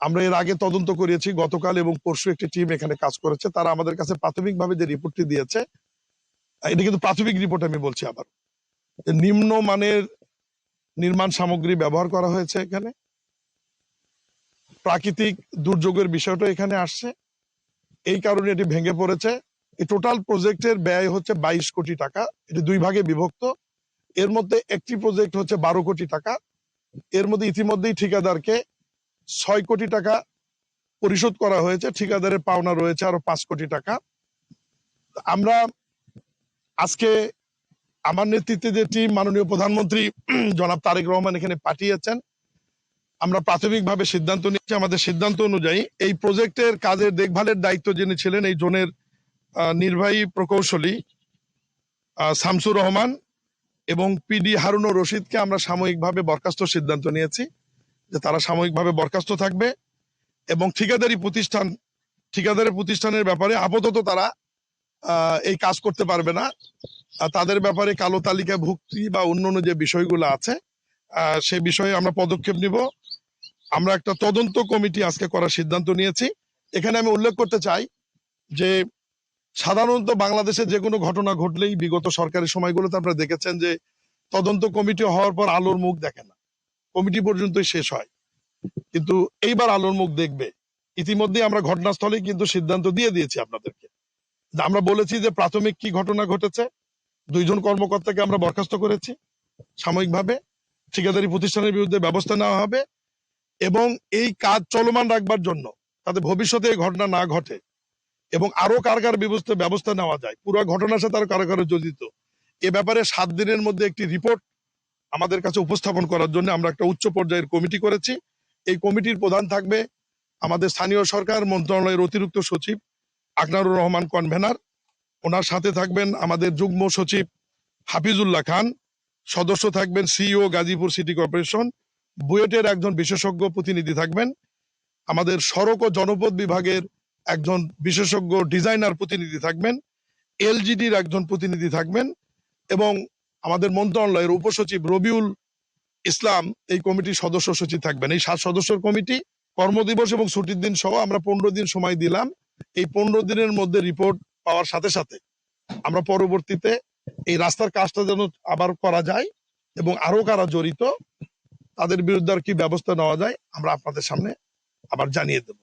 আমরা এর আগে তদন্ত করেছি, গতকাল এবং পরশু একটি টিম এখানে কাজ করেছে। তারা আমাদের কাছে প্রাথমিকভাবে যে রিপোর্টটি দিয়েছে, এটা কিন্তু প্রাথমিক রিপোর্ট, আমি বলছি আবার, নিম্নমানের নির্মাণ সামগ্রী ব্যবহার করা হয়েছে। এখানে প্রাকৃতিক দুর্যোগের বিষয়টা এখানে আসছে, এই কারণে এটি ভেঙে পড়েছে। এই টোটাল প্রজেক্টের ব্যয় হচ্ছে 22 কোটি টাকা। এটি দুই ভাগে বিভক্ত। এর মধ্যে একটি প্রজেক্ট হচ্ছে 12 কোটি টাকা। এর মধ্যে ইতিমধ্যেই ঠিকাদারকে 6 কোটি টাকা পরিশোধ করা হয়েছে। ঠিকাদারের পাওনা রয়েছে আরো 5 কোটি টাকা। আমরা আজকে আমার নেতৃত্বে যে টিম মাননীয় প্রধানমন্ত্রী জনাব তারেক রহমান এখানে পাঠিয়েছেন, আমরা প্রাথমিকভাবে সিদ্ধান্ত নিয়েছি। আমাদের সিদ্ধান্ত অনুযায়ী এই প্রজেক্টের কাজের দেখভালের দায়িত্ব যিনি ছিলেন, এই জোনের নির্বাহী প্রকৌশলী শামসুর রহমান এবং পিডি হারুনুর রশিদকে আমরা সাময়িকভাবে বরখাস্ত সিদ্ধান্ত নিয়েছি, যে তারা সাময়িকভাবে বরখাস্ত থাকবে। এবং ঠিকাদারি প্রতিষ্ঠানের ব্যাপারে আপাতত তারা এই কাজ করতে পারবে না। তাদের ব্যাপারে কালো তালিকা ভুক্তি বা অন্যান্য যে বিষয়গুলো আছে, সে বিষয়ে আমরা পদক্ষেপ নিব। আমরা একটা তদন্ত কমিটি আজকে করার সিদ্ধান্ত নিয়েছি। এখানে আমি উল্লেখ করতে চাই যে সাধারণত বাংলাদেশে যে কোনো ঘটনা ঘটলেই বিগত সরকারি সময়গুলোতে আপনারা দেখেছেন যে তদন্ত কমিটি হওয়ার পর আলোর মুখ দেখে না, কমিটি পর্যন্তই শেষ হয়। কিন্তু এইবার আলোর মুখ দেখবে। ইতিমধ্যে আমরা ঘটনাস্থলে কিন্তু সিদ্ধান্ত দিয়ে দিয়েছি আপনাদেরকে। আমরা বলেছি যে প্রাথমিক কি ঘটনা ঘটেছে, 2 জন কর্মকর্তাকে আমরা বরখাস্ত করেছি সাময়িকভাবে। ঠিকাদারি প্রতিষ্ঠানের বিরুদ্ধে ব্যবস্থা নেওয়া হবে এবং এই কাজ চলমান রাখবার জন্য, তাতে ভবিষ্যতে এই ঘটনা না ঘটে এবং আরো কার ব্যবস্থা নেওয়া যায়, পুরো ঘটনার সাথে আরো কারো জড়িত, এ ব্যাপারে 7 দিনের মধ্যে একটি রিপোর্ট আমাদের কাছে উপস্থাপন করার জন্য আমরা একটা উচ্চ পর্যায়ের কমিটি করেছি। এই কমিটির প্রধান থাকবে আমাদের স্থানীয় সরকার মন্ত্রণালয়ের অতিরিক্ত সচিব আকনারুর রহমান কনভেনার। ওনার সাথে থাকবেন আমাদের যুগ্ম সচিব হাফিজুল্লাহ খান। সদস্য থাকবেন সিইও গাজীপুর সিটি কর্পোরেশন, বুয়েটের একজন বিশেষজ্ঞ প্রতিনিধি থাকবেন, আমাদের সড়ক ও জনপথ বিভাগের একজন বিশেষজ্ঞ ডিজাইনার প্রতিনিধি থাকবেন, এলজিডির একজন প্রতিনিধি থাকবেন এবং আমাদের মন্ত্রণালয়ের উপসচিব রবিউল ইসলাম এই কমিটির সদস্য সচিব থাকবেন। এই 7 সদস্যের কমিটি, কর্মদিবস এবং ছুটির দিন সহ আমরা 15 দিন সময় দিলাম। এই 15 দিনের মধ্যে রিপোর্ট পাওয়ার সাথে সাথে আমরা পরবর্তীতে এই রাস্তার কাজটা যেন আবার করা যায় এবং আরো কারা জড়িত তাদের বিরুদ্ধে আর কি ব্যবস্থা নেওয়া যায় আমরা আপনাদের সামনে আবার জানিয়ে দেব।